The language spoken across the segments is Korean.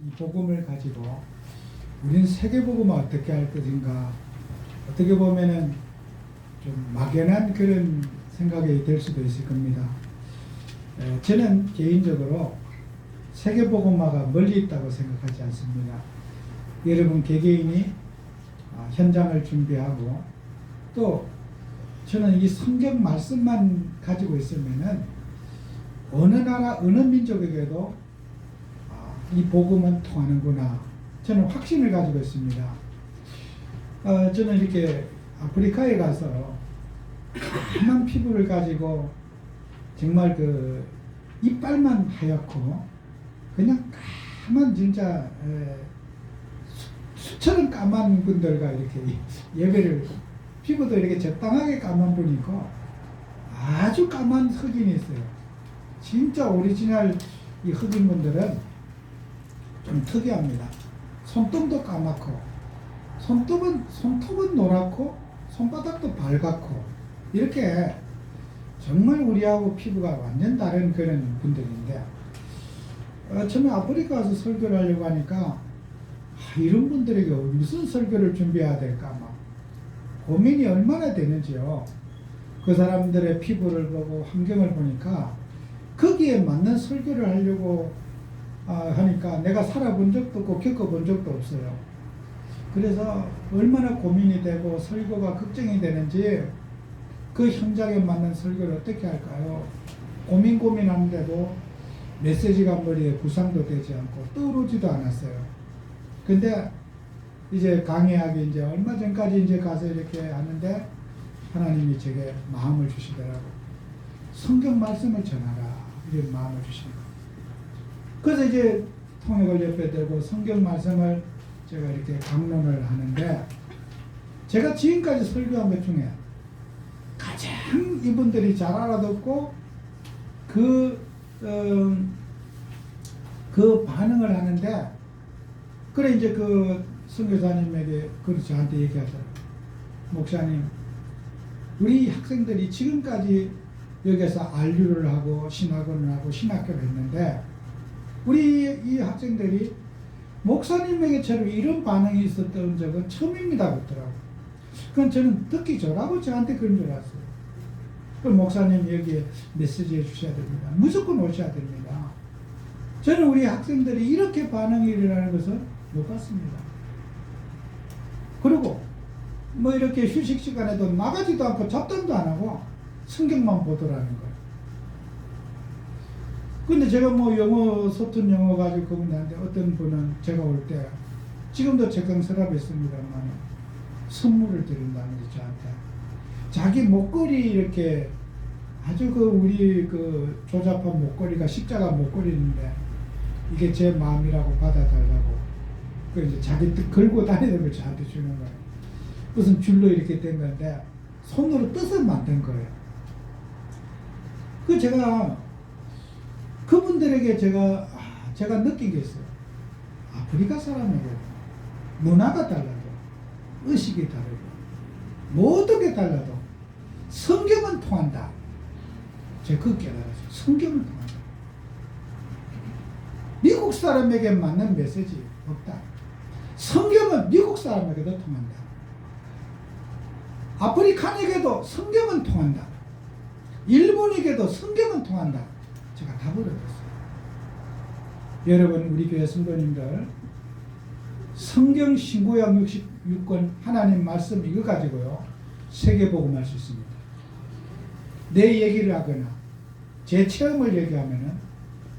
이 복음을 가지고 우리는 세계복음을 어떻게 할 것인가, 어떻게 보면은 좀 막연한 그런 생각이 될 수도 있을 겁니다. 저는 개인적으로 세계복음화가 멀리 있다고 생각하지 않습니다. 여러분 개개인이 현장을 준비하고, 또 저는 이 성경 말씀만 가지고 있으면은 어느 나라 어느 민족에게도 이 복음은 통하는구나, 저는 확신을 가지고 있습니다. 저는 이렇게 아프리카에 가서 까만 피부를 가지고 정말 그 이빨만 하얗고 그냥 까만 진짜 수처럼 까만 분들과 이렇게 예배를, 피부도 이렇게 적당하게 까만 분이 있고 아주 까만 흑인이 있어요. 진짜 오리지널 이 흑인분들은 좀 특이합니다. 손톱도 까맣고, 손톱은 노랗고 손바닥도 밝았고, 이렇게 정말 우리하고 피부가 완전 다른 그런 분들인데, 처음에 아프리카 와서 설교를 하려고 하니까 이런 분들에게 무슨 설교를 준비해야 될까 막 고민이 얼마나 되는지요. 그 사람들의 피부를 보고 환경을 보니까 거기에 맞는 설교를 하려고 하니까 내가 살아본 적도 없고 겪어본 적도 없어요. 그래서 얼마나 고민이 되고 설교가 걱정이 되는지, 그 현장에 맞는 설교를 어떻게 할까요? 고민하는데도 메시지가 머리에 구상도 되지 않고 떠오르지도 않았어요. 근데 이제 강의하기 이제 얼마 전까지 이제 가서 이렇게 하는데 하나님이 제게 마음을 주시더라고. 성경 말씀을 전하라, 이런 마음을 주시는 거예요. 그래서 이제 통역을 옆에 대고 성경 말씀을 제가 이렇게 강론을 하는데, 제가 지금까지 설교한 것 중에 가장 이분들이 잘 알아듣고 그 반응을 하는데, 그래 이제 그 선교사님에게 저한테 얘기하더라고요. 목사님, 우리 학생들이 지금까지 여기서 안류를 하고 신학원을 하고 신학교를 했는데 우리 이 학생들이 목사님에게처럼 이런 반응이 있었던 적은 처음입니다 그러더라고요. 그건 저는 듣기 좋라고 저한테 그런 줄 알았어요. 그럼 목사님 여기에 메시지 해주셔야 됩니다. 무조건 오셔야 됩니다. 저는 우리 학생들이 이렇게 반응이 일어나는 것은 못 봤습니다. 그리고 뭐 이렇게 휴식 시간에도 나가지도 않고 잡담도 안 하고 성경만 보더라는 거예요. 근데 제가 뭐 영어, 서툰 영어 가지고 그분한테, 어떤 분은 제가 올 때 지금도 제강 서랍에 있습니다만 선물을 드린다는 게 저한테 자기 목걸이 이렇게 아주 그 우리 그 조잡한 목걸이가 십자가 목걸이인데 이게 제 마음이라고 받아달라고 그 이제 자기 뜻 걸고 다니는 걸 저한테 주는 거예요. 무슨 줄로 이렇게 된 건데 손으로 떠서 만든 거예요. 그 제가 그분들에게 제가 느낀 게 있어요. 아프리카 사람에게 문화가 달라도, 의식이 다르고, 모든 게 달라도 성경은 통한다. 제가 그거 깨달았어요. 성경은 통한다. 미국 사람에게 맞는 메시지 없다. 성경은 미국 사람에게도 통한다. 아프리칸에게도 성경은 통한다. 일본에게도 성경은 통한다. 제가 답을 얻었어요. 여러분, 우리 교회 성도님들, 성경 신구약 66권 하나님 말씀 이거 가지고요 세계복음 할 수 있습니다. 내 얘기를 하거나 제 체험을 얘기하면은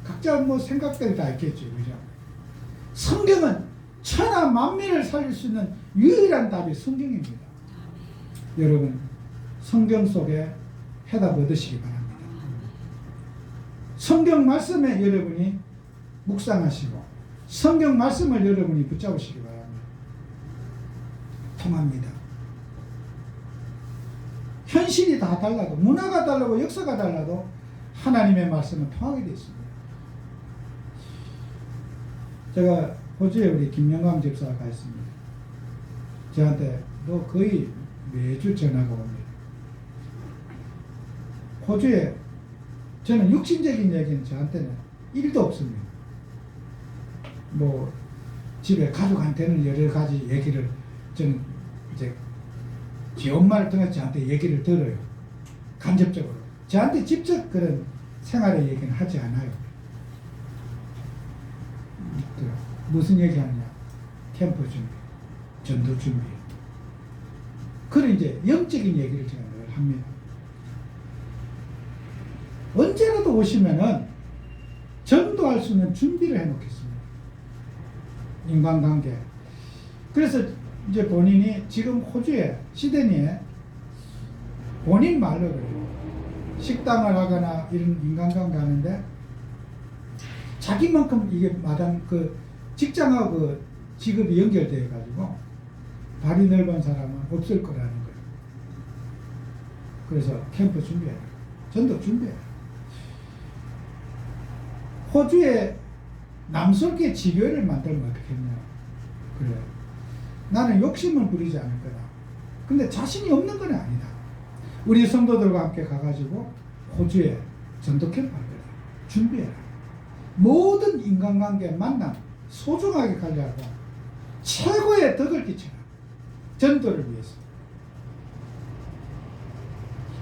각자 뭐 생각들이 다 있겠죠, 그죠? 성경은 천하 만민을 살릴 수 있는 유일한 답이 성경입니다. 여러분, 성경 속에 해답 얻으시기 바랍니다. 성경 말씀에 여러분이 묵상하시고 성경 말씀을 여러분이 붙잡으시기 바랍니다. 통합니다. 현실이 다 달라도, 문화가 달라고 역사가 달라도 하나님의 말씀은 통하게 되어 있습니다. 제가 호주에 우리 김영광 집사가 있습니다. 저한테 너 거의 매주 전화가 옵니다. 호주에 저는 육신적인 얘기는 저한테는 1도 없습니다. 뭐 집에 가족한테는 여러 가지 얘기를 저는 이제 제 엄마를 통해서 저한테 얘기를 들어요. 간접적으로. 저한테 직접 그런 생활의 얘기는 하지 않아요. 무슨 얘기하느냐? 캠프 준비, 전도 준비. 그런 이제 영적인 얘기를 제가 늘 합니다. 언제라도 오시면은 전도할 수 있는 준비를 해놓겠습니다. 인간관계. 그래서 이제 본인이 지금 호주에, 시드니에 본인 말로 그래요. 식당을 하거나 이런 인간관계 하는데 자기만큼 이게 마땅 그 직장하고 그 직업이 연결되어 가지고 발이 넓은 사람은 없을 거라는 거예요. 그래서 캠프 준비해라. 전도 준비해라. 호주에 남솔계 지교회를 만들면 어떻겠냐. 그래. 나는 욕심은 부리지 않을 거다. 근데 자신이 없는 건 아니다. 우리 성도들과 함께 가가지고 호주에 전도 캠프 할 거다. 준비해라. 모든 인간관계 만남 소중하게 관리하고 최고의 덕을 끼쳐라. 전도를 위해서.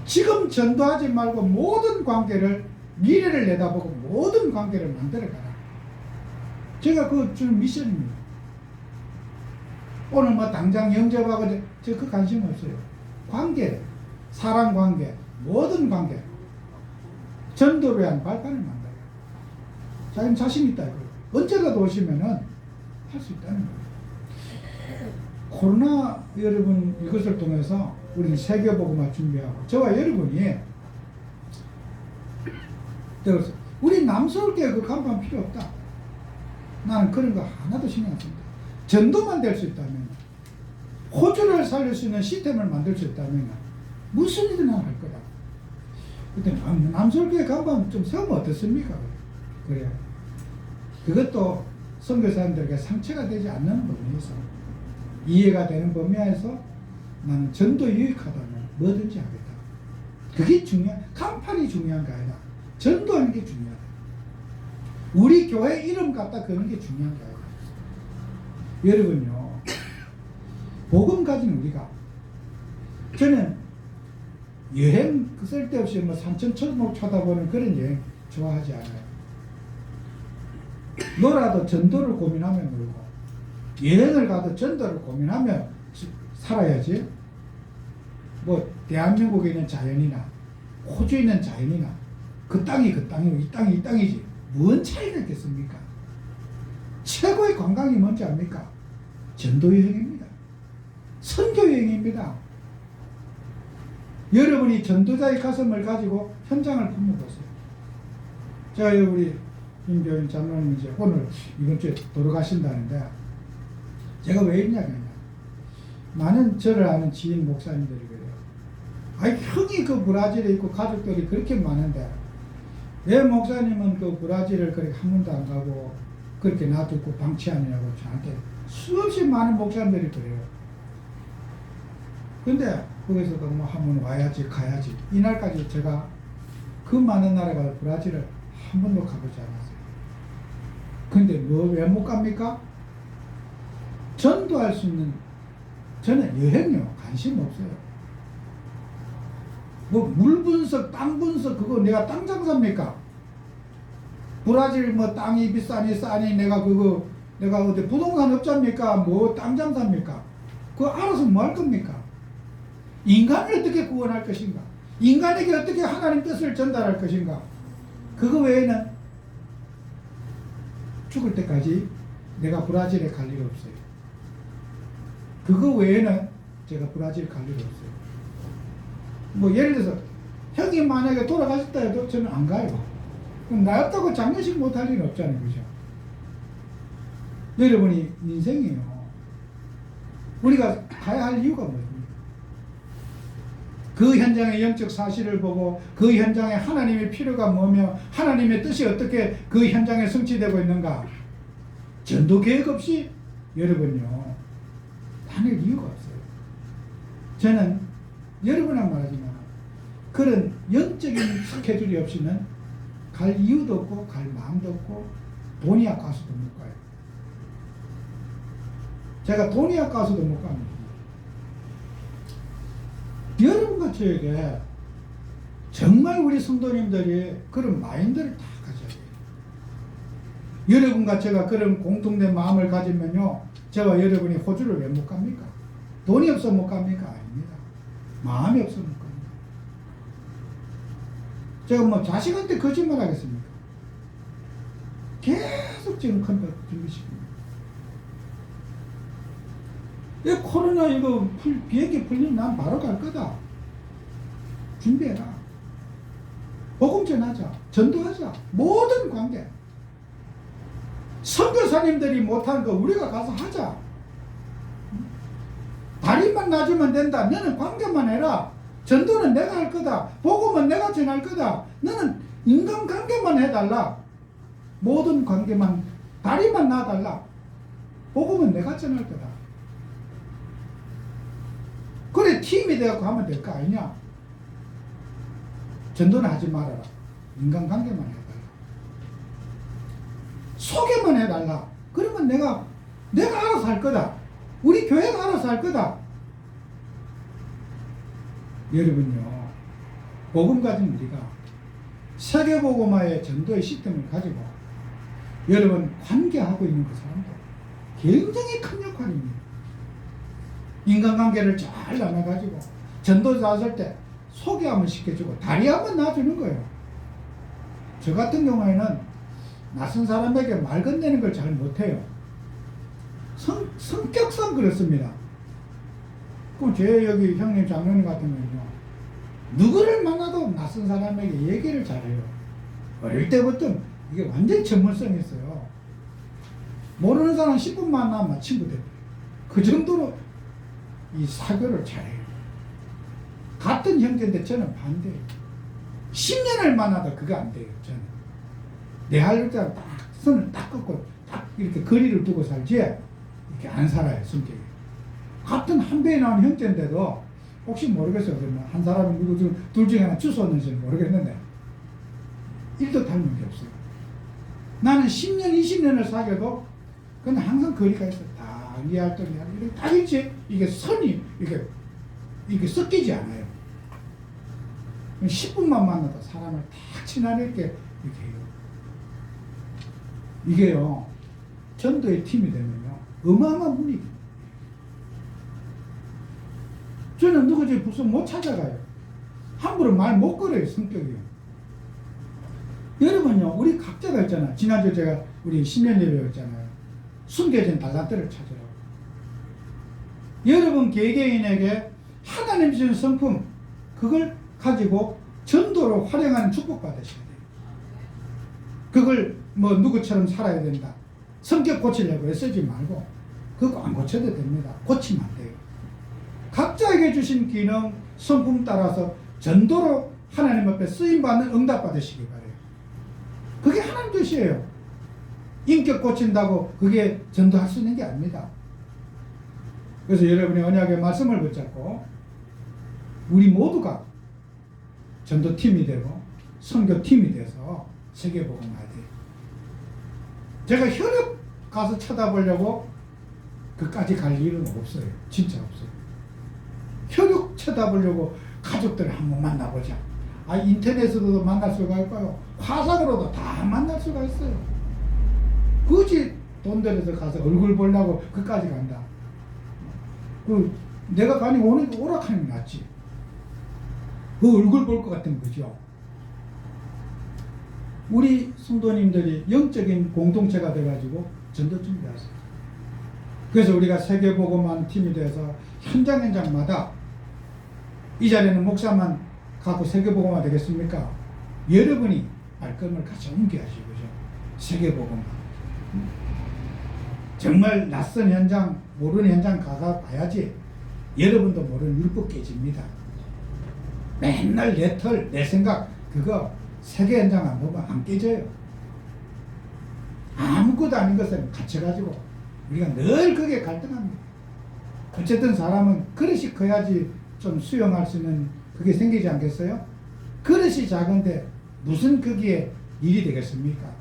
지금 전도하지 말고 모든 관계를 미래를 내다보고 모든 관계를 만들어가라. 제가 그 주는 미션입니다. 오늘 뭐 당장 영접하고 저 그 관심 없어요. 관계, 사람 관계, 모든 관계 전도를 위한 발판을 만들어요. 자기는 자신 있다 이거예요. 언제라도 오시면은 할 수 있다는 거예요. 코로나 여러분 이것을 통해서 우리는 세계복음화 준비하고 저와 여러분이 우리 남서울교회 그 간판 필요 없다. 나는 그런 거 하나도 신경 안 씁니다. 전도만 될 수 있다면, 호주를 살릴 수 있는 시스템을 만들 수 있다면 무슨 일이나 할 거다. 그때 남서울교회 간판 좀 세우면 어떻습니까? 그래요. 그것도 선교사님들에게 상처가 되지 않는 범위에서, 이해가 되는 범위에서 나는 전도 유익하다면 뭐든지 하겠다. 그게 간판이 중요한 게 아니라 전도하는 게 중요하다. 우리 교회 이름 갖다 거는 게 중요한 게 아니라. 여러분요, 복음 가진 우리가, 저는 여행 쓸데없이 뭐 산천초목 쳐다보는 그런 여행 좋아하지 않아요. 너라도 전도를 고민하며 놀고, 여행을 가도 전도를 고민하며 살아야지. 뭐 대한민국에 있는 자연이나 호주에 있는 자연이나 그 땅이 그 땅이고 이 땅이 이 땅이지 뭔 차이가 있겠습니까? 최고의 관광이 뭔지 압니까? 전도 여행입니다. 선교 여행입니다. 여러분이 전도자의 가슴을 가지고 현장을 품어보세요. 제가 우리 임교인 장로님 이제 오늘 이번 주에 돌아가신다는데, 제가 왜 있냐면요, 많은 저를 아는 지인 목사님들이 그래요. 아니 형이 그 브라질에 있고 가족들이 그렇게 많은데 왜 목사님은 그 브라질을 그렇게 한 번도 안 가고 그렇게 놔두고 방치하느냐고 저한테 수없이 많은 목사님들이 그래요. 근데 거기서도 뭐 한번 와야지 가야지, 이날까지 제가 그 많은 나라가 브라질을 한 번도 가보지 않았어요. 근데 뭐 왜 못 갑니까? 전도할 수 있는, 저는 여행요 관심 없어요. 뭐 물 분석, 땅 분석, 그거 내가 땅 장사입니까? 브라질 뭐 땅이 비싸니 싸니 내가 어디 부동산 업자입니까? 뭐 땅 장사입니까? 그거 알아서 뭐 할 겁니까? 인간을 어떻게 구원할 것인가? 인간에게 어떻게 하나님 뜻을 전달할 것인가? 그거 외에는 죽을 때까지 내가 브라질에 갈 일 없어요. 그거 외에는 제가 브라질 갈 일 없어요. 뭐 예를 들어서 형이 만약에 돌아가셨다 해도 저는 안 가요. 그럼 나 없다고 장례식 못 할 일은 없잖아요. 그죠? 여러분이 인생이에요. 우리가 가야 할 이유가 뭐입니까? 그 현장의 영적 사실을 보고 그 현장에 하나님의 필요가 뭐며 하나님의 뜻이 어떻게 그 현장에 성취되고 있는가. 전도 계획 없이 여러분요 다닐 이유가 없어요. 저는 여러분랑 말하지만 그런 영적인 스케줄이 없이는 갈 이유도 없고 갈 마음도 없고 돈이 아까워서도 못 가요. 제가 돈이학 가서도 못 갑니다. 여러분과 저에게 정말 우리 성도님들이 그런 마인드를 다 가져야 돼요. 여러분과 제가 그런 공통된 마음을 가지면요, 저와 여러분이 호주를 왜 못 갑니까? 돈이 없어 못 갑니까? 아닙니다. 마음이 없어 못 갑니다. 제가 뭐 자식한테 거짓말 하겠습니까? 계속 지금 컨택 준비시킵니다. 이 코로나 이거 비행기 풀리면 난 바로 갈 거다. 준비해라. 복음 전하자. 전도하자. 모든 관계. 선교사님들이 못한 거 우리가 가서 하자. 다리만 놔주면 된다. 너는 관계만 해라. 전도는 내가 할 거다. 복음은 내가 전할 거다. 너는 인간관계만 해달라. 모든 관계만, 다리만 놔달라. 복음은 내가 전할 거다. 그래 팀이 되어서 하면 될 거 아니냐. 전도는 하지 말아라. 인간관계만 해달라. 소개만 해달라. 그러면 내가 알아서 할 거다. 우리 교회가 알아서 할 거다. 여러분요, 복음 가진 우리가 세계복음화의 전도의 시스템을 가지고 여러분 관계하고 있는 그 사람도 굉장히 큰 역할입니다. 인간관계를 잘 나눠가지고 전도자 왔을 때 소개 한번 시켜주고 다리 한번 놔주는 거예요. 저 같은 경우에는 낯선 사람에게 말 건네는 걸 잘 못해요. 성격상 그렇습니다. 그럼 제 여기 형님 장로님 같은 경우는요, 누구를 만나도 낯선 사람에게 얘기를 잘해요. 어릴 때부터 이게 완전 전문성이 있어요. 모르는 사람 10분 만나면 친구 돼요. 그 정도로 이 사교를 잘해요. 같은 형제인데 저는 반대예요. 10년을 만나도 그거 안 돼요. 저는 내 할 때 딱 손을 딱 꺾고 딱 이렇게 거리를 두고 살지 이렇게 안 살아요. 성격이. 같은 한 배에 나온 형제인데도 혹시 모르겠어요. 그러면 한 사람이 누구 둘 중에 하나 주웠는지는 모르겠는데 일도 닮은 게 없어요. 나는 10년, 20년을 사귀어도 그냥 항상 거리가 있어. 딱 이해할 때 이렇게 딱 있지. 이게 선이 이게 섞이지 않아요. 10분만 만나도 사람을 딱 친하게 이렇게 해요. 이게요, 전도의 팀이 되면요, 어마어마한 분위기. 저는 누구지 무슨 못 찾아가요. 함부로 말 못 걸어요, 성격이요. 여러분요, 우리 각자가 있잖아. 지난주 제가 우리 신년 예배였잖아요. 숨겨진 달란트를 찾으라고. 여러분 개개인에게 하나님 주신 성품, 그걸 가지고 전도로 활용하는 축복 받으셔야 돼요. 그걸 뭐 누구처럼 살아야 된다. 성격 고치려고 애쓰지 말고 그거 안 고쳐도 됩니다. 고치면 안 돼요. 각자에게 주신 기능, 성품 따라서 전도로 하나님 앞에 쓰임받는 응답 받으시기 바래요. 그게 하나님 뜻이에요. 인격 고친다고 그게 전도할 수 있는 게 아닙니다. 그래서 여러분이 언약의 말씀을 붙잡고 우리 모두가 전도팀이 되고 선교팀이 돼서 세계복음화해야 돼요. 제가 현역 가서 쳐다보려고 그까지 갈 일은 없어요. 진짜 없어요. 현역 쳐다보려고 가족들을 한번 만나보자. 인터넷으로도 만날 수가 있고요. 화상으로도 다 만날 수가 있어요. 굳이 돈 들여서 가서 얼굴 보려고 그까지 간다. 내가 가니 오락하는 게 낫지. 그 얼굴 볼 것 같은 거죠. 우리 성도님들이 영적인 공동체가 돼가지고 전도 준비하세요. 그래서 우리가 세계복음화 팀이 돼서 현장마다 이 자리에는 목사만 갖고 세계복음화 되겠습니까? 여러분이 말끔을 같이 옮겨야지고죠. 세계복음화. 정말 낯선 현장, 모르는 현장 가서 봐야지 여러분도 모르는 율법 깨집니다. 맨날 내 털, 내 생각, 그거 세계 현장 안 보면 안 깨져요. 아무것도 아닌 것을 갇혀가지고 우리가 늘 그게 갈등합니다. 어쨌든 사람은 그릇이 커야지 좀 수용할 수 있는 그게 생기지 않겠어요? 그릇이 작은데 무슨 거기에 일이 되겠습니까?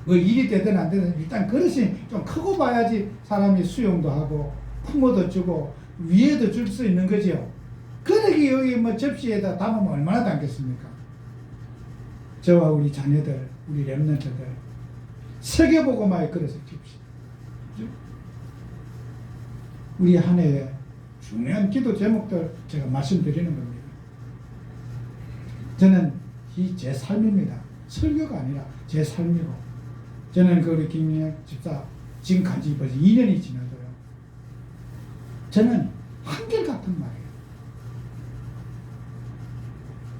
뭐 일이 되든 안 되든 일단 그릇이 좀 크고 봐야지 사람이 수용도 하고 품어도 주고 위에도 줄 수 있는 거죠. 그러기 여기 뭐 접시에다 담으면 얼마나 담겠습니까? 저와 우리 자녀들, 우리 렘넌트들 세계보고마의 그릇을 줍시다. 우리 한 해에 중요한 기도 제목들 제가 말씀드리는 겁니다. 저는 이 제 삶입니다. 설교가 아니라 제 삶이고, 저는 그 우리 김민혁 집사 지금까지 벌써 2년이 지나도요. 저는 한결같은 말이에요.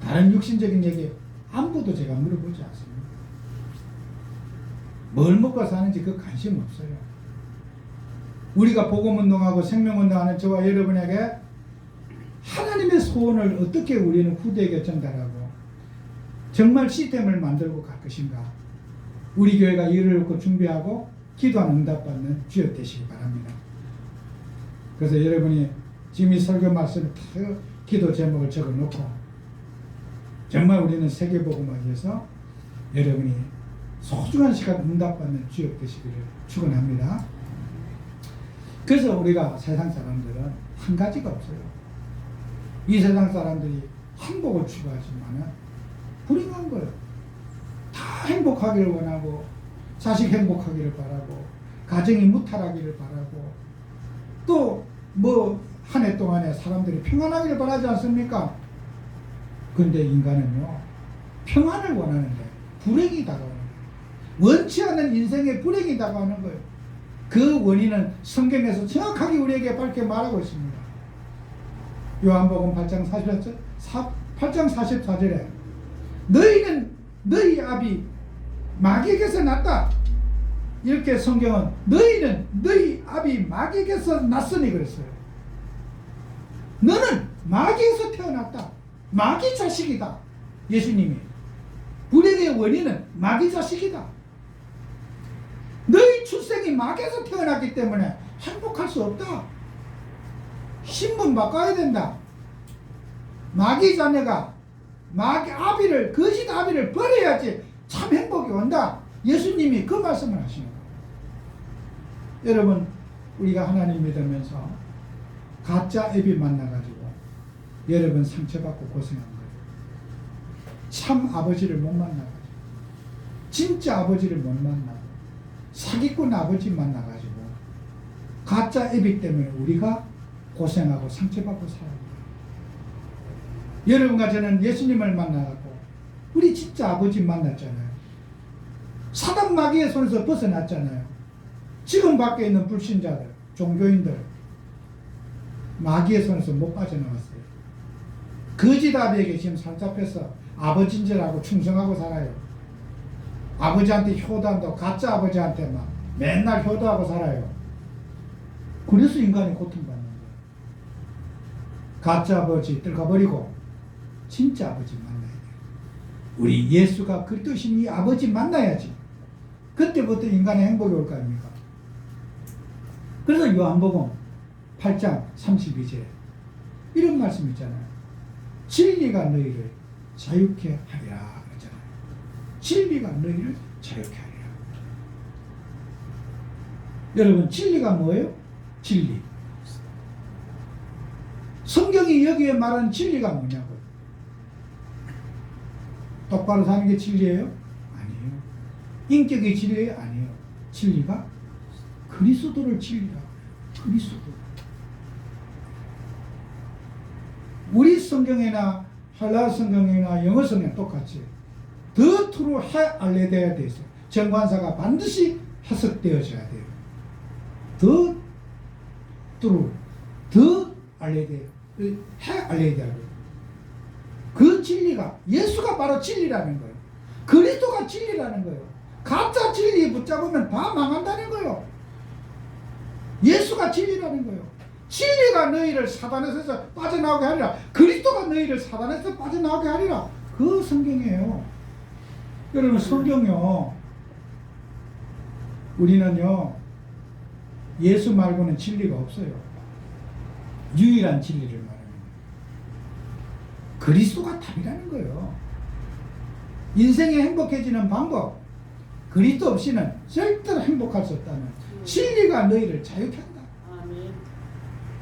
다른 육신적인 얘기 아무것도 제가 물어보지 않습니다. 뭘 먹고 사는지 그 관심 없어요. 우리가 복음운동하고 생명운동하는 저와 여러분에게 하나님의 소원을 어떻게 우리는 후대에게 전달하고 정말 시스템을 만들고 갈 것인가. 우리 교회가 이를 놓고 준비하고 기도하는 응답받는 주역 되시기 바랍니다. 그래서 여러분이 지금 이 설교 말씀을 다 기도 제목을 적어놓고 정말 우리는 세계복음을 위해서 여러분이 소중한 시간 응답받는 주역 되시기를 축원합니다. 그래서 우리가 세상 사람들은 한 가지가 없어요. 이 세상 사람들이 행복을 추구하지만은 불행한 거예요. 다 행복하기를 원하고 자식 행복하기를 바라고 가정이 무탈하기를 바라고 또 뭐 한 해 동안에 사람들이 평안하기를 바라지 않습니까? 근데 인간은요 평안을 원하는데 불행이 다가오는 거예요. 원치 않는 인생에 불행이 다가오는 거예요. 그 원인은 성경에서 정확하게 우리에게 밝게 말하고 있습니다. 요한복음 8장 44절에 너희는 너희 아비 마귀에게서 났다. 이렇게 성경은 너희는 너희 아비 마귀에게서 났으니 그랬어요. 너는 마귀에서 태어났다. 마귀 자식이다. 예수님이 불행의 원인은 마귀 자식이다. 너희 출생이 마귀에서 태어났기 때문에 행복할 수 없다. 신분 바꿔야 된다. 마귀 자녀가 마귀 아비를 거짓 아비를 버려야지 참 행복이 온다. 예수님이 그 말씀을 하시는 거예요. 여러분 우리가 하나님 믿으면서 가짜 애비 만나가지고 여러분 상처받고 고생한 거예요. 참 아버지를 못 만나가지고 진짜 아버지를 못 만나고 사기꾼 아버지 만나가지고 가짜 애비 때문에 우리가 고생하고 상처받고 살아요. 여러분과 저는 예수님을 만나고 우리 진짜 아버지 만났잖아요. 사단 마귀의 손에서 벗어났잖아요. 지금 밖에 있는 불신자들, 종교인들 마귀의 손에서 못 빠져나왔어요. 거짓 아비에게 지금 사로잡혀서 아버지인 줄 알고 충성하고 살아요. 아버지한테 효도한다고 가짜 아버지한테 막 맨날 효도하고 살아요. 그래서 인간이 고통받는 거예요. 가짜 아버지 뜰가버리고 진짜 아버지 만나야 돼요. 우리 예수가 그리스도신 이 아버지 만나야지. 그때부터 인간의 행복이 올 거 아닙니까? 그래서 요한복음 8장 32절에 이런 말씀 있잖아요. 진리가 너희를 자유케 하리라 그랬잖아요. 진리가 너희를 자유케 하리라. 여러분 진리가 뭐예요? 진리. 성경이 여기에 말하는 진리가 뭐냐고요? 똑바로 사는 게 진리예요? 아니에요. 인격이 진리예요? 아니에요. 진리가 그리스도를 진리라고 해요. 그리스도. 우리 성경이나 헬라 성경이나 영어 성경 똑같이 The true 해 알레데야 돼 있어요. 정관사가 반드시 해석되어져야 돼요. The true, the 알레데야, 해 알레데야. 그 진리가 예수가 바로 진리라는 거예요. 그리스도가 진리라는 거예요. 가짜 진리 붙잡으면 다 망한다는 거예요. 예수가 진리라는 거예요. 진리가 너희를 사단에서 빠져나오게 하리라. 그리스도가 너희를 사단에서 빠져나오게 하리라. 그 성경이에요. 여러분 성경요 우리는요 예수 말고는 진리가 없어요. 유일한 진리를 말합니다. 그리스도가 답이라는 거예요. 인생이 행복해지는 방법 그리스도 없이는 절대로 행복할 수 없다는 진리가 너희를 자유케 한다.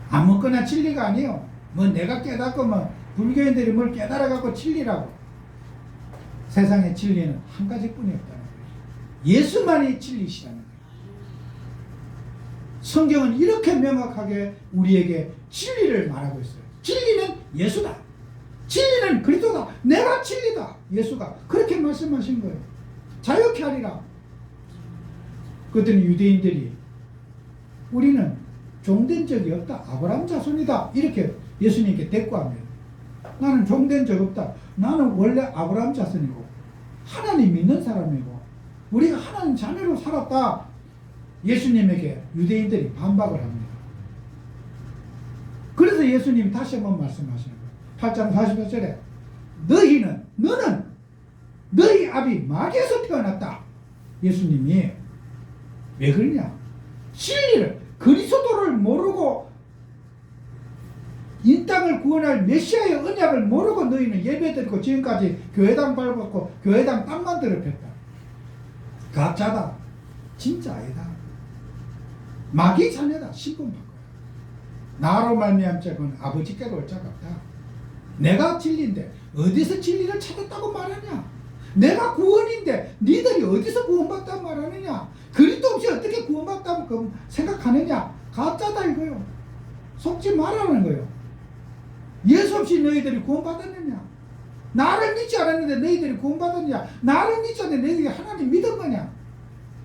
아무거나 진리가 아니에요. 뭐 내가 깨닫고 뭐 불교인들이 뭘 깨달아갖고 진리라고. 세상의 진리는 한 가지뿐이 없다는 거예요. 예수만이 진리시라는 거예요. 성경은 이렇게 명확하게 우리에게 진리를 말하고 있어요. 진리는 예수다. 진리는 그리스도다. 내가 진리다. 예수가 그렇게 말씀하신 거예요. 자유케 하리라. 그랬더니 유대인들이 우리는 종된 적이 없다. 아브라함 자손이다. 이렇게 예수님께 대꾸합니다. 나는 종된 적 없다. 나는 원래 아브라함 자손이고 하나님 믿는 사람이고 우리가 하나님 자녀로 살았다. 예수님에게 유대인들이 반박을 합니다. 그래서 예수님 다시 한번 말씀하시는 거예요. 8장 48절에 너는 너희 아비 마귀에서 태어났다. 예수님이 왜 그러냐? 진리를 그리스도를 모르고 이 땅을 구원할 메시아의 언약을 모르고 너희는 예배드리고 지금까지 교회당 밟았고 교회당 땅만 더럽혔다. 가짜다. 진짜 아니다. 마귀 자녀다. 신분 바꿔요. 나로 말미암 자는 아버지께로 올 자가 없다. 내가 진리인데 어디서 진리를 찾았다고 말하냐? 내가 구원인데 니들이 어디서 구원받다고 말하느냐? 그리스도 없이 어떻게 구원받다고 생각하느냐? 가짜다 이거요. 속지 말라는 거요. 예수 없이 너희들이 구원받았느냐? 나를 믿지 않았는데 너희들이 구원받았느냐? 나를 믿지 않는데 너희들이 하나님 믿은 거냐?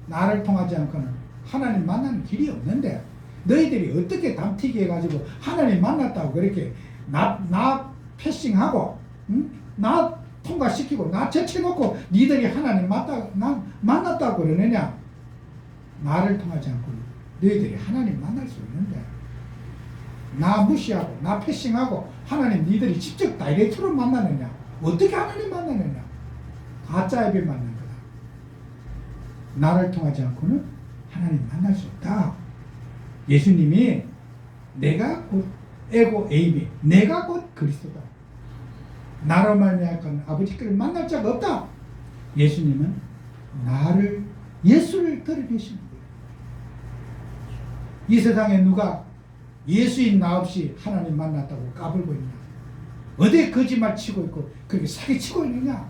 나를 통하지 않고는 하나님 만나는 길이 없는데 너희들이 어떻게 담튀기 해가지고 하나님 만났다고 그렇게 나 패싱하고 응? 나 통과시키고 나 제쳐놓고 니들이 하나님 만났다고 그러느냐? 나를 통하지 않고는 너희들이 하나님 만날 수 있는데 나 무시하고 나 패싱하고 하나님 니들이 직접 다이렉트로 만나느냐? 어떻게 하나님 만나느냐? 가짜 앱에 만난 거다. 나를 통하지 않고는 하나님 만날 수 없다. 예수님이 내가 곧 에고 에이미, 내가 곧 그리스도다. 나로 말미암아 아버지께를 만날 자가 없다. 예수님은 예수를 드러내시는 거예요. 이 세상에 누가 예수인 나 없이 하나님 만났다고 까불고 있냐? 어디에 거짓말 치고 있고 그렇게 사기치고 있느냐?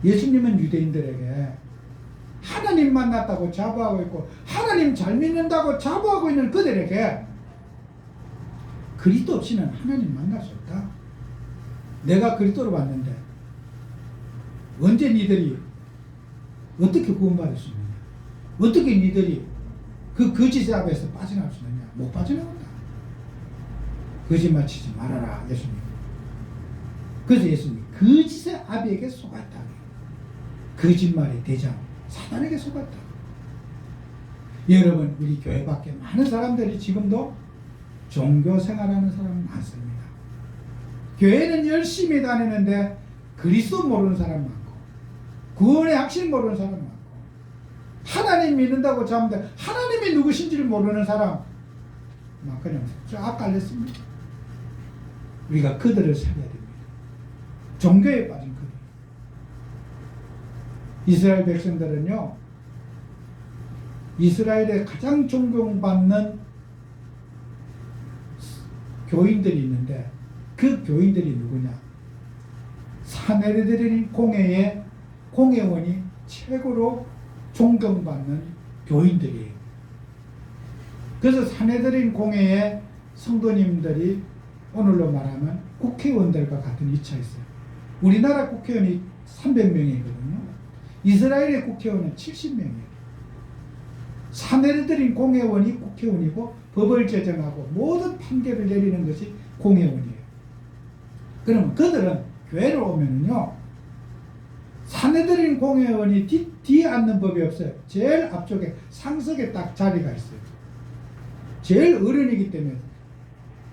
예수님은 유대인들에게 하나님 만났다고 자부하고 있고 하나님 잘 믿는다고 자부하고 있는 그들에게 그리스도 없이는 하나님 만날 수 없다. 내가 그리스도로 왔는데 언제 니들이 어떻게 구원받을 수 있느냐? 어떻게 니들이 그 거짓의 앞에서 빠져나올 수 있느냐? 못 빠져나온다. 거짓말 치지 말아라 예수님. 그래서 예수님 거짓의 아비에게 속았다. 거짓말의 대장 사단에게 속았다. 여러분 우리 교회 밖에 많은 사람들이 지금도 종교 생활하는 사람 많습니다. 교회는 열심히 다니는데 그리스도 모르는 사람 많고 구원의 확신 모르는 사람 많고 하나님 믿는다고 자는데 하나님이 누구신지를 모르는 사람 막 그냥 쫙 깔렸습니다. 우리가 그들을 살려야 됩니다. 종교에 빠진 그들. 이스라엘 백성들은요, 이스라엘에 가장 존경받는 교인들이 있는데 그 교인들이 누구냐? 사내들인 공회의 공회원이 최고로 존경받는 교인들이에요. 그래서 사내들인 공회의 성도님들이 오늘로 말하면 국회의원들과 같은 위치에 있어요. 우리나라 국회의원이 300명이거든요. 이스라엘의 국회의원은 70명이에요. 사내들인 공회원이 국회의원이고 법을 제정하고 모든 판결을 내리는 것이 공회원이에요. 그러면 그들은 교회를 오면은요, 사내들인 공회원이 뒤에 앉는 법이 없어요. 제일 앞쪽에 상석에 딱 자리가 있어요. 제일 어른이기 때문에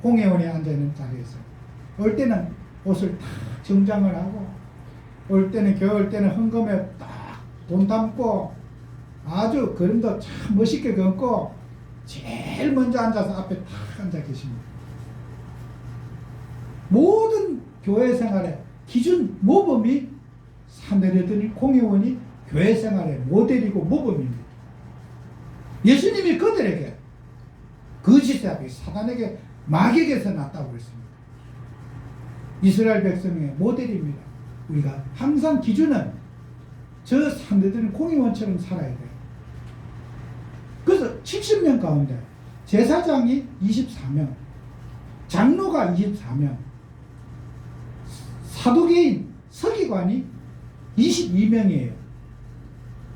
공회원이 앉아있는 자리에 있어요. 올 때는 옷을 딱 정장을 하고, 올 때는 겨울 때는 헌금에 딱 돈 담고 아주 그림도 참 멋있게 긋고 제일 먼저 앉아서 앞에 딱 앉아 계십니다. 모든 교회 생활의 기준 모범이 사내려더니 공회원이 교회 생활의 모델이고 모범입니다. 예수님이 그들에게 거짓사비 사단에게 마귀에게서 났다고 그랬습니다. 이스라엘 백성의 모델입니다. 우리가 항상 기준은 저 상대들은 공의원처럼 살아야 돼요. 그래서 70명 가운데 제사장이 24명, 장로가 24명, 사두개인, 서기관이 22명이에요.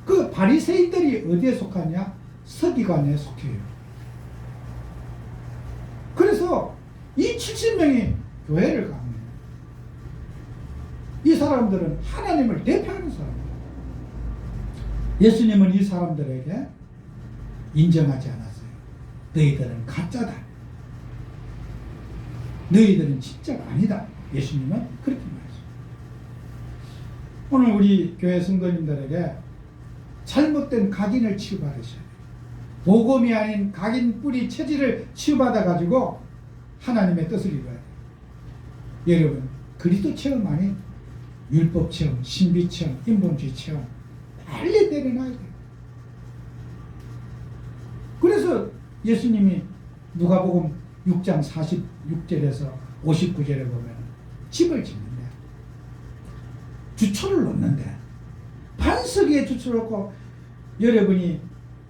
그 바리새인들이 어디에 속하냐? 서기관에 속해요. 그래서 이 70명이 교회를 갑니다. 이 사람들은 하나님을 대표하는 사람입니다. 예수님은 이 사람들에게 인정하지 않았어요. 너희들은 가짜다. 너희들은 진짜가 아니다. 예수님은 그렇게 말했어요. 오늘 우리 교회 성도님들에게 잘못된 각인을 치유받으셔야 돼요. 복음이 아닌 각인 뿌리 체질을 치유받아가지고 하나님의 뜻을 이루어야 돼요. 여러분, 그리스도 체험 아닌 율법 체험, 신비 체험, 인본주의 체험 빨리 내려놔야 돼요. 그래서 예수님이 누가복음 6장 46절에서 59절에 보면 집을 짓는데 주초를 놓는데 반석 위에 주초를 놓고 여러분이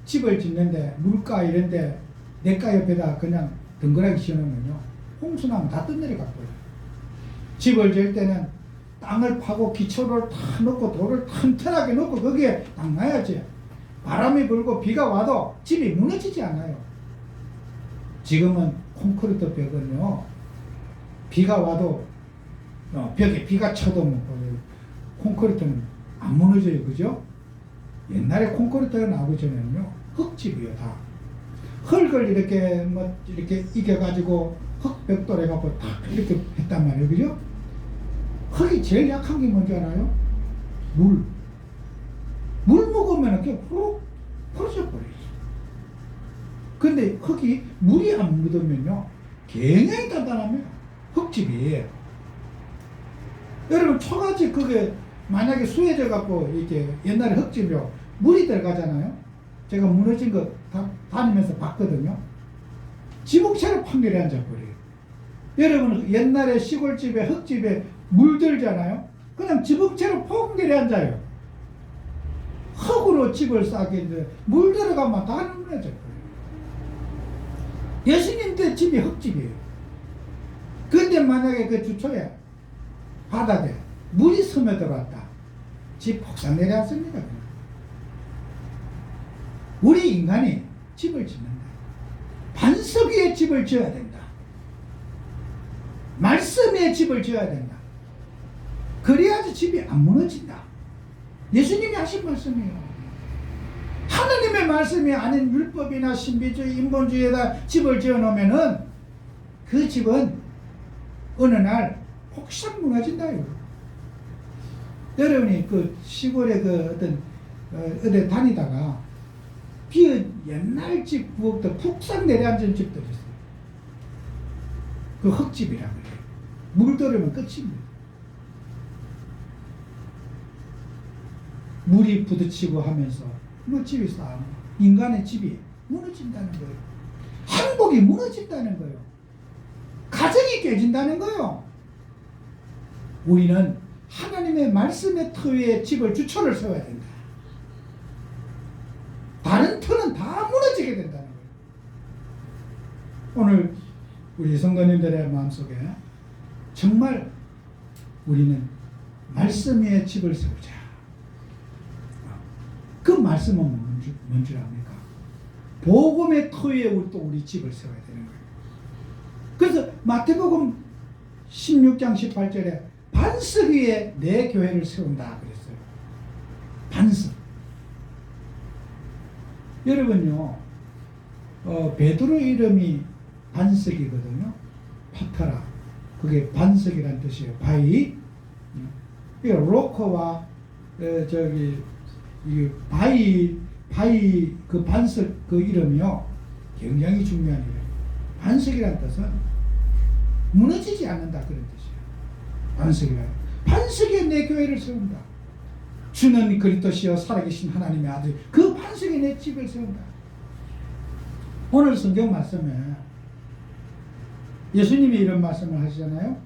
집을 짓는데 물가 이런데 냇가 옆에다 그냥 덩그러니 씌워놓으면요 홍수나면 다 떠내려가고요. 집을 지을 때는 땅을 파고 기초를 다 넣고 돌을 튼튼하게 넣고 거기에 딱 놔야지. 바람이 불고 비가 와도 집이 무너지지 않아요. 지금은 콘크리트 벽은요 비가 와도 벽에 비가 쳐도 뭐 콘크리트는 안 무너져요. 그죠? 옛날에 콘크리트가 나오기 전에는요 흙집이요 다. 흙을 이렇게 이렇게 이겨가지고 흙벽돌 해갖고 딱 이렇게 했단 말이에요. 그죠? 흙이 제일 약한 게 뭔지 알아요? 물. 물 먹으면 그냥 훅 퍼져 버려요. 근데 흙이 물이 안 묻으면요 굉장히 단단합니다. 흙집이. 여러분 초가집 그게 만약에 수해져 갖고 이렇게 옛날에 흙집이요 물이 들어가잖아요. 제가 무너진 거 다니면서 봤거든요. 지붕채로 판결이 앉아버려요. 여러분 옛날에 시골집에 흙집에 물 들잖아요. 그냥 지붕채로 판결이 앉아요. 흙으로 집을 쌓게 했는데 물 들어가면 다 무너져 버려요. 예수님 때 집이 흙집이에요. 근데 만약에 그 주초에 바닥에 물이 스며들어왔다. 집 폭삭 내려왔습니다. 우리 인간이 집을 짓는다. 반석 위에 집을 지어야 된다. 말씀 위에 집을 지어야 된다. 그래야지 집이 안 무너진다. 예수님이 하신 말씀이에요. 하나님의 말씀이 아닌 율법이나 신비주의, 인본주의에다 집을 지어놓으면은 그 집은 어느 날 폭삭 무너진다요. 여러분이 그 시골에 그 어디 다니다가 옛날 집 부엌도 푹싹 내려앉은 집들이 있어요. 그 흙집이라고 해요. 물 들으면 끝입니다. 물이 부딪히고 하면서 뭐 집이 쌓아 인간의 집이 무너진다는 거예요. 행복이 무너진다는 거예요. 가정이 깨진다는 거예요. 우리는 하나님의 말씀의 터 위에 집을 주초를 세워야 된다. 다른 터는 다 무너지게 된다는 거예요. 오늘 우리 성도님들의 마음속에 정말 우리는 말씀 위에 집을 세우자. 그 말씀은 뭔 줄 압니까? 복음의 터 위에 우리 집을 세워야 되는 거예요. 그래서 마태복음 16장 18절에 반석 위에 내 교회를 세운다 그랬어요. 반석. 여러분요, 베드로 이름이 반석이거든요. 파타라. 그게 반석이란 뜻이에요. 바위. 이 로커와 이 바위 그 반석 그 이름이요 굉장히 중요한 이름. 반석이란 뜻은 무너지지 않는다 그런 뜻이에요. 반석이란. 반석에 내 교회를 세운다. 주는 그리스도시요 살아계신 하나님의 아들, 그 반석에 내 집을 세운다. 오늘 성경 말씀에 예수님이 이런 말씀을 하시잖아요.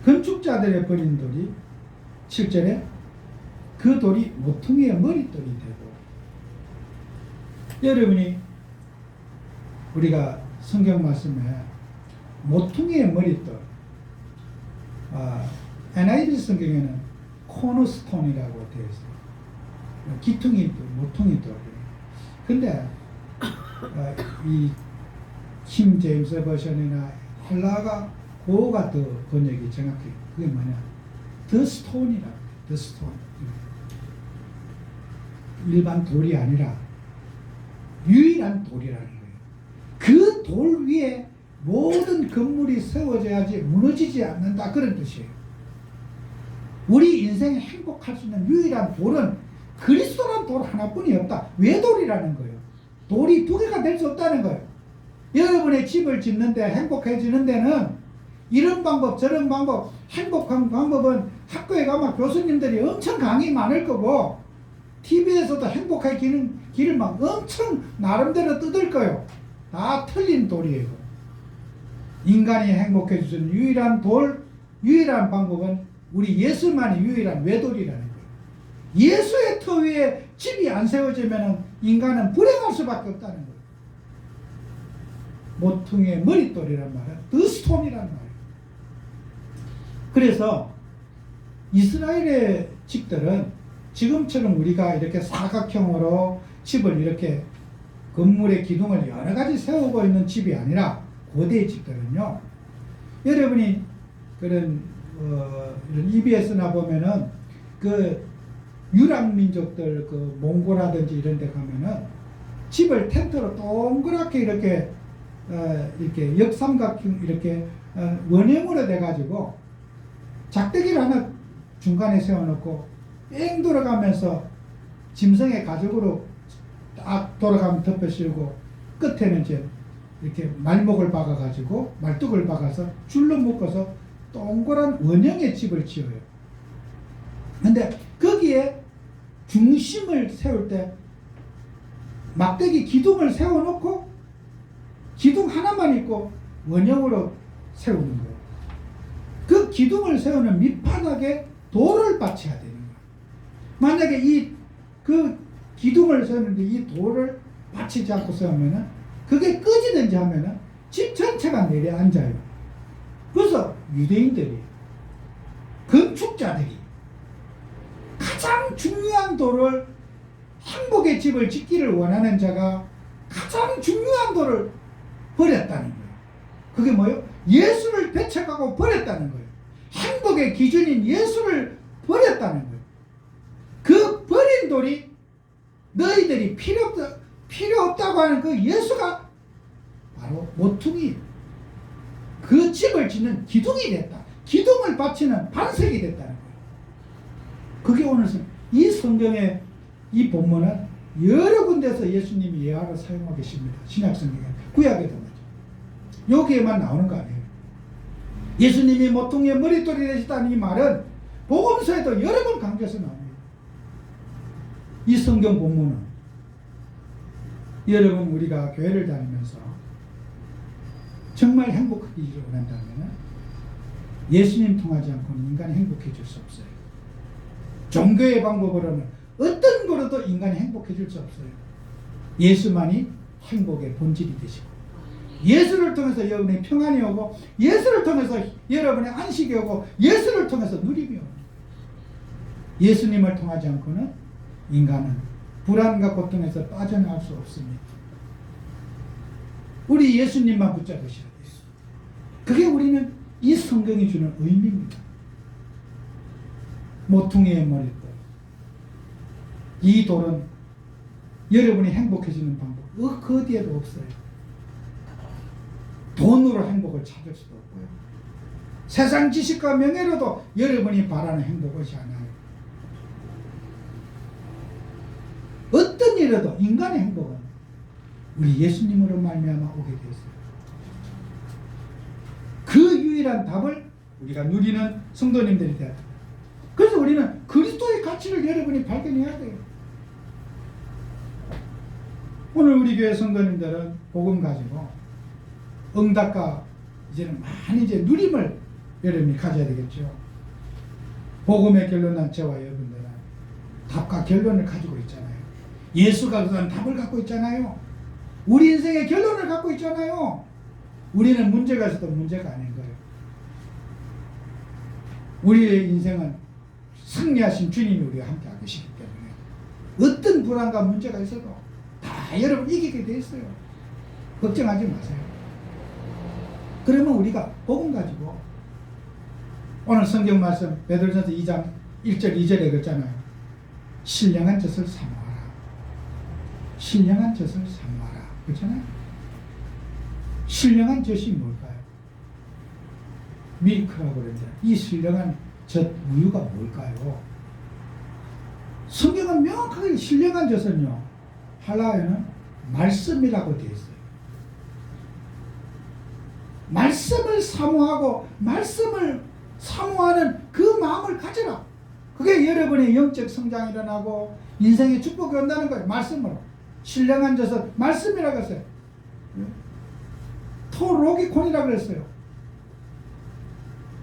건축자들의 버린 돌이 7절에 그 돌이 모퉁이의 머릿돌이 되고, 여러분이 우리가 성경 말씀에 모퉁이의 머릿돌, NIV 성경에는 코너스톤이라고 되어 있어요. 기퉁이 돌, 모퉁이 돌. 근데 이 킴 제임스 버전이나 헬라가 고가 더 번역이 정확히 그게 뭐냐, 더 스톤이라고. 더 스톤. 일반 돌이 아니라 유일한 돌이라는 거예요. 그 돌 위에 모든 건물이 세워져야지 무너지지 않는다, 그런 뜻이에요. 우리 인생에 행복할 수 있는 유일한 돌은 그리스도란 돌 하나뿐이 없다. 외돌이라는 거예요. 돌이 두 개가 될 수 없다는 거예요. 여러분의 집을 짓는데 행복해지는 데는 이런 방법 저런 방법, 행복한 방법은 학교에 가면 교수님들이 엄청 강의 많을 거고 TV에서도 행복해지는 길을 막 엄청 나름대로 뜯을 거예요. 다 틀린 돌이에요. 인간이 행복해지는 유일한 돌, 유일한 방법은 우리 예수만이 유일한 외돌이라는 거예요. 예수의 터 위에 집이 안 세워지면 인간은 불행할 수밖에 없다는 거예요. 모퉁이의 머릿돌이란 말은 더 스톤이란 말이에요. 그래서 이스라엘의 집들은 지금처럼 우리가 이렇게 사각형으로 집을 이렇게 건물의 기둥을 여러 가지 세우고 있는 집이 아니라, 고대의 집들은요, 여러분이 그런 이런 EBS나 보면은 그 유랑민족들 그 몽고라든지 이런 데 가면은 집을 텐트로 동그랗게 이렇게 이렇게 역삼각형 이렇게 원형으로 돼 가지고 작대기를 하나 중간에 세워놓고 뺑 돌아가면서 짐승의 가죽으로 딱 돌아가면 덮여 씌우고 끝에는 이제 이렇게 말목을 박아 가지고 말뚝을 박아서 줄로 묶어서 동그란 원형의 집을 지어요. 근데 거기에 중심을 세울 때 막대기 기둥을 세워놓고 기둥 하나만 있고 원형으로 세우는 거예요. 그 기둥을 세우는 밑바닥에 돌을 받쳐야 되는 거예요. 만약에 그 기둥을 세우는데 이 돌을 받치지 않고 세우면은 그게 꺼지든지 하면은 집 전체가 내려앉아요. 그래서 유대인들이, 건축자들이 가장 중요한 돌을, 행복의 집을 짓기를 원하는 자가 가장 중요한 돌을 버렸다는 거예요. 그게 뭐예요? 예수를 배척하고 버렸다는 거예요. 행복의 기준인 예수를 버렸다는 거예요. 그 버린 돌이 너희들이 필요 없다고 하는 그 예수가 바로 모퉁이, 그 집을 짓는 기둥이 됐다. 기둥을 받치는 반석이 됐다는 거예요. 그게 오늘 이 성경의 이 본문은 여러 군데서 예수님이 예화를 사용하고 계십니다. 신약성경에, 구약에도 말이죠. 여기에만 나오는 거 아니에요. 예수님이 모퉁이의 머릿돌이 되셨다는 이 말은 복음서에도 여러 번 강조해서 나옵니다. 이 성경 본문은 여러분, 우리가 교회를 다니면서 정말 행복하기를 원한다면 예수님 통하지 않고는 인간이 행복해질 수 없어요. 종교의 방법으로는 어떤 거로도 인간이 행복해질 수 없어요. 예수만이 행복의 본질이 되시고, 예수를 통해서 여러분의 평안이 오고, 예수를 통해서 여러분의 안식이 오고, 예수를 통해서 누림이 옵니다. 예수님을 통하지 않고는 인간은 불안과 고통에서 빠져나갈 수 없습니다. 우리 예수님만 붙잡으셔야 돼요. 그게 우리는 이 성경이 주는 의미입니다. 모퉁이의 머릿돌. 이 돌은 여러분이 행복해지는 방법 그 어디에도 없어요. 돈으로 행복을 찾을 수도 없고요. 세상 지식과 명예로도 여러분이 바라는 행복을 오지 않아요. 어떤 일에도 인간의 행복은 우리 예수님으로 말미암아 오게 되었어요. 그 유일한 답을 우리가 누리는 성도님들이 되었다. 그래서 그래서 우리는 그리스도의 가치를 여러분이 발견해야 돼요. 오늘 우리 교회 성도님들은 복음 가지고 응답과 이제는 많이 이제 누림을 여러분이 가져야 되겠죠. 복음의 결론난 저와 여러분들은 답과 결론을 가지고 있잖아요. 예수가 그런 답을 갖고 있잖아요. 우리 인생의 결론을 갖고 있잖아요. 우리는 문제가 있어도 문제가 아닌 거예요. 우리의 인생은 승리하신 주님이 우리와 함께 계시기 때문에 어떤 불안과 문제가 있어도 다 여러분 이기게 돼 있어요. 걱정하지 마세요. 그러면 우리가 복음 가지고 오늘 성경 말씀 베드로전서 2장 1절 2절에 그랬잖아요. 신령한 젖을 사모하라. 신령한 젖을 사모하라. 그렇잖아요. 신령한 젖이 뭘까요? 밀크라고 그러는데 이 신령한 젖 우유가 뭘까요? 성경은 명확하게 신령한 젖은요 할라에는 말씀이라고 되어 있어요. 말씀을 사모하고 말씀을 사모하는 그 마음을 가져라. 그게 여러분의 영적 성장이 일어나고 인생의 축복이 온다는 거예요. 말씀으로. 신령한 젖은 말씀이라고 했어요. 토로기콘이라고 그랬어요.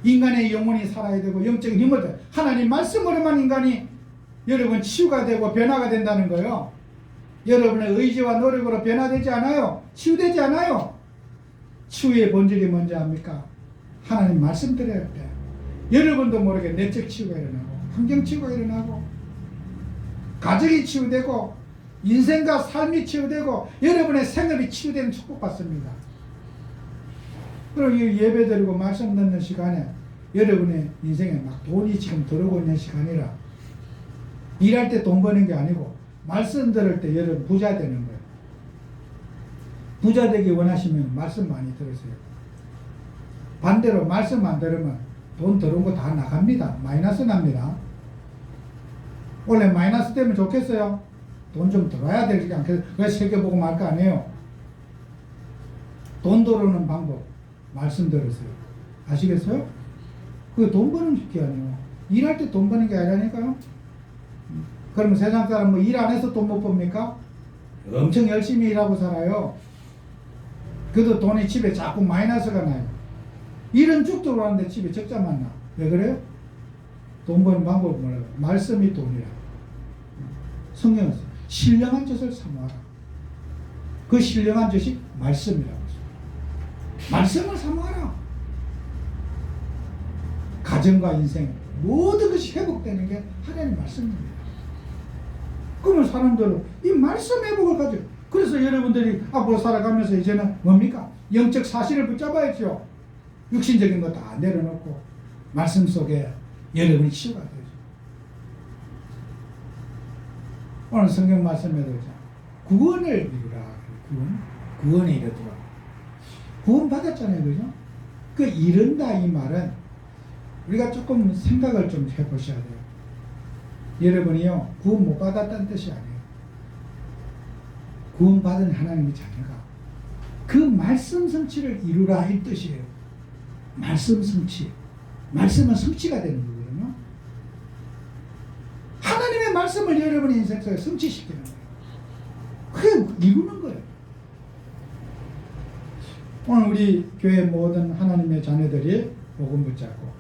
인간의 영혼이 살아야 되고 영적인 힘을 하나님 말씀으로만 인간이 여러분 치유가 되고 변화가 된다는 거예요. 여러분의 의지와 노력으로 변화되지 않아요. 치유되지 않아요. 치유의 본질이 뭔지 압니까? 하나님 말씀 드려야 돼. 여러분도 모르게 내적 치유가 일어나고 환경 치유가 일어나고 가정이 치유되고 인생과 삶이 치유되고 여러분의 생업이 치유되는 축복받습니다. 그리고 예배 드리고 말씀 듣는 시간에 여러분의 인생에 막 돈이 지금 들어오고 있는 시간이라 일할 때 돈 버는 게 아니고 말씀 들을 때 여러분 부자 되는 거예요. 부자 되기 원하시면 말씀 많이 들으세요. 반대로 말씀 안 들으면 돈 들어온 거 다 나갑니다. 마이너스 납니다. 원래 마이너스 되면 좋겠어요? 돈 좀 들어야 되지 않겠어요? 왜 세계보고 말 거 아니에요? 돈 들어오는 방법 말씀 들으세요. 아시겠어요? 그게 돈 버는 게 아니에요. 일할 때 돈 버는 게 아니라니까요. 그러면 세상 사람 뭐 일 안 해서 돈 못 법니까? 엄청 열심히 일하고 살아요. 그래도 돈이 집에 자꾸 마이너스가 나요. 일은 쭉 들어왔는데 집에 적자만 나. 왜 그래요? 돈 버는 방법은 뭐라고? 말씀이 돈이라. 성경은 신령한 젖을 사모하라. 그 신령한 젖이 말씀이라고 했어요. 말씀을 사모하라. 가정과 인생 모든 것이 회복되는 게 하나님의 말씀입니다. 그러면 사람들은 이 말씀 회복을 가지고 그래서 여러분들이 앞으로 살아가면서 이제는 뭡니까? 영적 사실을 붙잡아야죠. 육신적인 거 다 내려놓고 말씀 속에 여러분이 치유가 되죠. 오늘 성경 말씀에도 구원을 이루라. 구원에 이르도록. 구원 받았잖아요. 그죠? 그 이른다 이 말은 우리가 조금 생각을 좀 해보셔야 돼요. 여러분이요 구원 못 받았다는 뜻이 아니에요. 구원 받은 하나님의 자녀가 그 말씀 성취를 이루라 이 뜻이에요. 말씀 성취. 말씀은 성취가 되는 거거든요. 하나님의 말씀을 여러분의 인생 속에 성취시키는 거예요. 그게 이루는 거예요. 오늘 우리 교회 모든 하나님의 자녀들이 복음 붙잡고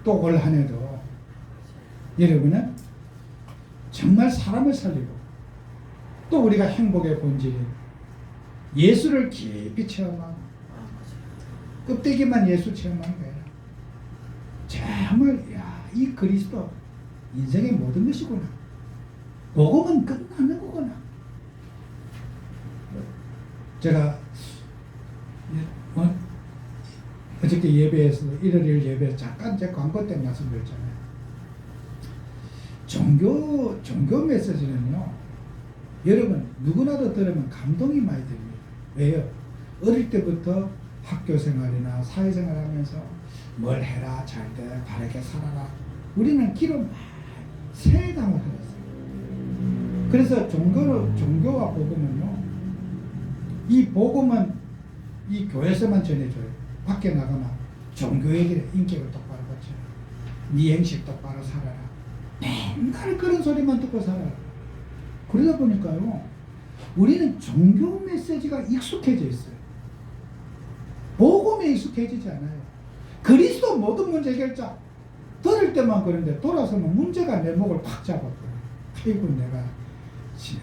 또 올 한 해도 여러분은 정말 사람을 살리고 또 우리가 행복의 본질인 예수를 깊이 체험하고 껍데기만 예수 체험하는 거예요. 정말 이 그리스도 인생의 모든 것이구나. 복음은 끝나는 거구나. 제가 어저께 예배에서 일요일 예배에서 잠깐 제 광고 때 말씀드렸잖아요. 종교 메시지는요 여러분 누구나도 들으면 감동이 많이 됩니다. 왜요? 어릴 때부터 학교 생활이나 사회생활 하면서 뭘 해라, 잘돼, 바르게 살아라. 우리는 기로 많이 세당을 하였어요. 그래서 종교와 복음은요, 이 복음은 이 교회에서만 전해줘요. 밖에 나가면 종교 얘기를 인격을 똑바로 고쳐라. 네 행실 똑바로 살아라. 맨날 그런 소리만 듣고 살아요. 그러다 보니까요, 우리는 종교 메시지가 익숙해져 있어요. 복음에 익숙해지지 않아요. 그리스도 모든 문제 해결자. 들을 때만 그런데 돌아서면 문제가 내 목을 팍 잡았거든요. 아이고, 내가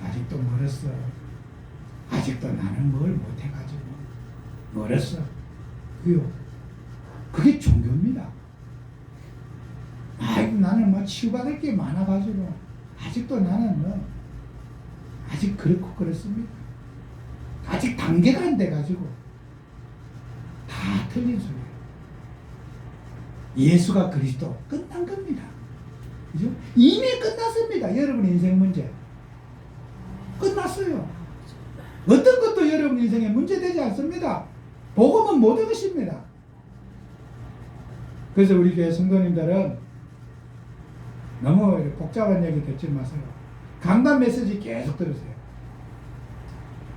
아직도 멀었어. 아직도 나는 뭘 못해가지고 멀었어. 그게 종교입니다. 아이고, 나는 뭐 치유받을 게 많아가지고 아직도 나는 아직 그렇고 그렇습니다. 아직 단계가 안 돼가지고 다 틀린 소리예요. 예수가 그리스도 끝난 겁니다. 그죠? 이미 끝났습니다. 여러분 인생 문제 끝났어요. 어떤 것도 여러분 인생에 문제 되지 않습니다. 복음은 모든 것입니다. 그래서 우리 교회 성도님들은 너무 복잡한 얘기 듣지 마세요. 강단 메시지 계속 들으세요.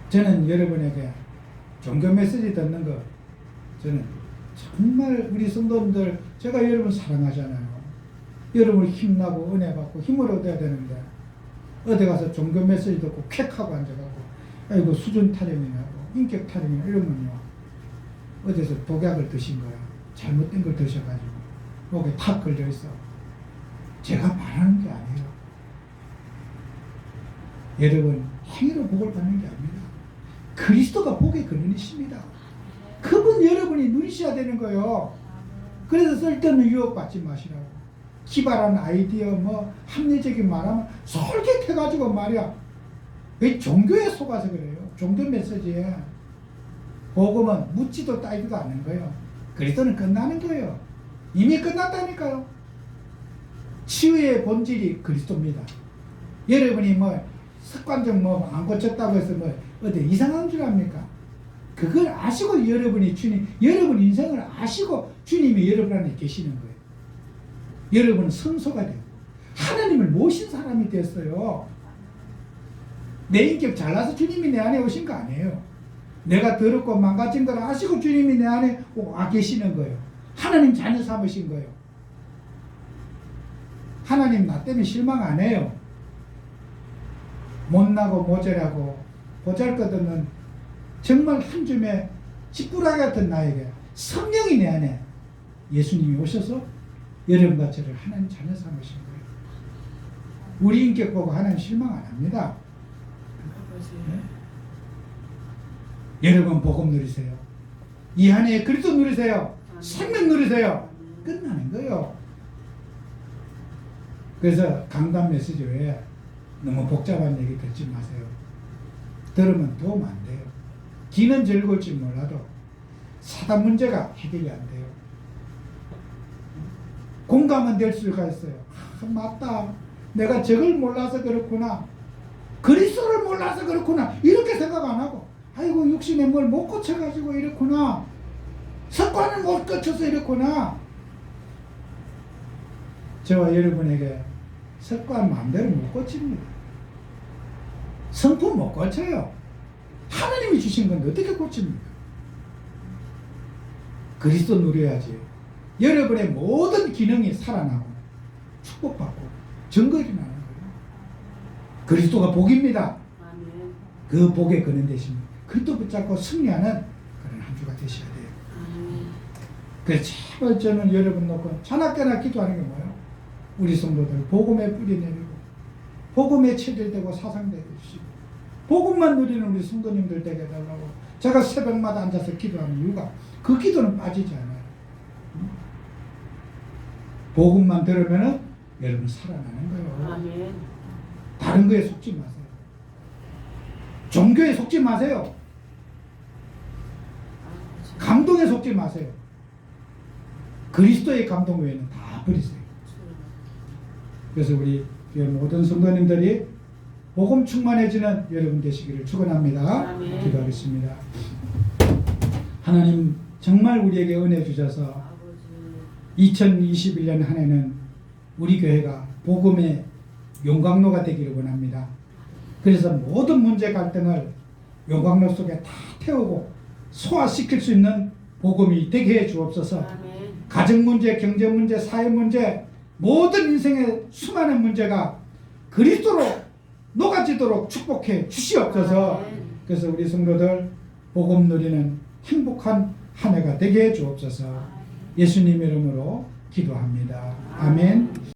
저는 여러분에게 종교 메시지 듣는 거, 저는 정말 우리 성도님들, 제가 여러분 사랑하잖아요. 여러분 힘나고 은혜 받고 힘을 얻어야 되는데 어디 가서 종교 메시지 듣고 쾌하고 앉아가고 아이고 수준 타령이나 인격 타령이나 이러면요, 어디서 독약을 드신 거야. 잘못된 걸 드셔가지고 목에 탁 걸려있어. 제가 말하는 게 아니에요. 여러분 행위로 복을 받는 게 아닙니다. 그리스도가 복의 근원이십니다. 그분 여러분이 누리셔야 되는 거예요. 그래서 쓸데없는 유혹받지 마시라고. 기발한 아이디어 합리적인 말하면 솔깃해가지고 말이야. 왜 종교에 속아서 그래요. 종교 메시지에. 복음은 묻지도 따지도 않는 거예요. 그리스도는 끝나는 거예요. 이미 끝났다니까요. 치유의 본질이 그리스도입니다. 여러분이 습관적 안 고쳤다고 해서 어디 이상한 줄 압니까? 그걸 아시고 여러분이 여러분 인생을 아시고 주님이 여러분 안에 계시는 거예요. 여러분은 성소가 되고 하나님을 모신 사람이 됐어요. 내 인격 잘나서 주님이 내 안에 오신 거 아니에요. 내가 더럽고 망가진 걸 아시고 주님이 내 안에 와 계시는 거예요. 하나님 자녀 삼으신 거예요. 하나님 나 때문에 실망 안 해요. 못나고 모자라고 보잘것없는 정말 한 줌의 찌푸라기 같은 나에게 성령이 내 안에 예수님이 오셔서 여러분과 저를 하나님 자녀 삼으신 거예요. 우리 인격 보고 하나님 실망 안 합니다. 네? 여러분 복음 누리세요. 이 안에 그리스도 누리세요. 생명 누리세요. 끝나는 거예요. 그래서 강단 메시지 외에 너무 복잡한 얘기 듣지 마세요. 들으면 도움 안 돼요. 귀는 즐거울지 몰라도 사단 문제가 해결이 안 돼요. 공감은 될 수가 있어요. 맞다. 내가 저걸 몰라서 그렇구나. 그리스도를 몰라서 그렇구나. 이렇게 생각 안 하고 아이고 육신에 뭘 못 고쳐가지고 이렇구나. 습관을 못 고쳐서 이렇구나. 저와 여러분에게 습관 마음대로 못 고칩니다. 성품 못 고쳐요. 하나님이 주신 건데 어떻게 고칩니까? 그리스도 누려야지. 여러분의 모든 기능이 살아나고 축복받고 증거가 나는 거예요. 그리스도가 복입니다. 아멘. 그 복의 근원 되십니다. 그리스도 붙잡고 승리하는 그런 한 주가 되셔야 돼요. 그래서 제발 저는 여러분 놓고 자나깨나 기도하는 게 뭐예요? 우리 성도들 복음에 뿌리 내리고 복음에 체질되고 사상되게 해주시고 복음만 누리는 우리 성도님들 되게 해달라고 제가 새벽마다 앉아서 기도하는 이유가 그 기도는 빠지지 않아요. 복음만 들으면 여러분 살아나는 거예요. 아멘. 다른 거에 속지 마세요. 종교에 속지 마세요. 감동에 속지 마세요. 그리스도의 감동 외에는 다 버리세요. 그래서 우리 모든 성도님들이 복음 충만해지는 여러분 되시기를 축원합니다. 아멘. 기도하겠습니다. 하나님 정말 우리에게 은혜 주셔서 2021년 한 해는 우리 교회가 복음의 용광로가 되기를 원합니다. 그래서 모든 문제 갈등을 용광로 속에 다 태우고 소화시킬 수 있는 복음이 되게 해 주옵소서. 아멘. 가정 문제, 경제 문제, 사회 문제, 모든 인생의 수많은 문제가 그리스도로 녹아지도록 축복해 주시옵소서. 그래서 우리 성도들 복음 누리는 행복한 한 해가 되게 해 주옵소서. 예수님 이름으로 기도합니다. 아멘.